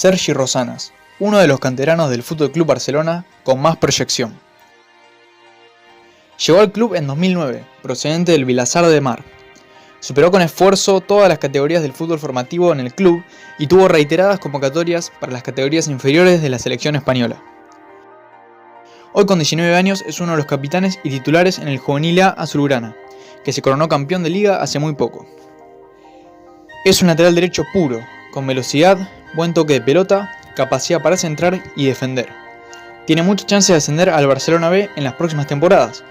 Sergi Rosanas, uno de los canteranos del Fútbol Club Barcelona con más proyección. Llegó al club en 2009, procedente del Vilassar de Mar. Superó con esfuerzo todas las categorías del fútbol formativo en el club y tuvo reiteradas convocatorias para las categorías inferiores de la selección española. Hoy con 19 años es uno de los capitanes y titulares en el Juvenil A azulgrana, que se coronó campeón de liga hace muy poco. Es un lateral derecho puro, con velocidad, buen toque de pelota, capacidad para centrar y defender. Tiene muchas chances de ascender al Barcelona B en las próximas temporadas,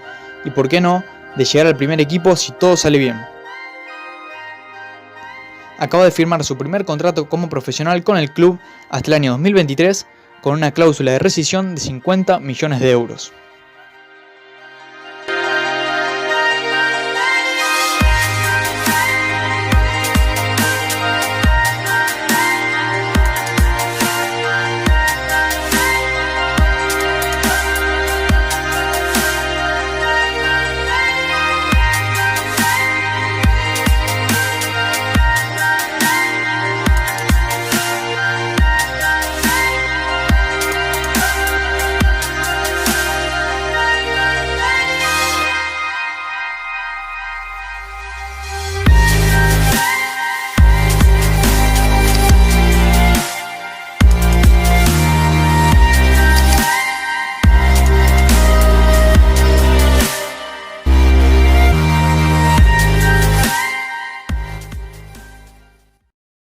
y por qué no, de llegar al primer equipo si todo sale bien. Acaba de firmar su primer contrato como profesional con el club hasta el año 2023 con una cláusula de rescisión de 50 millones de euros.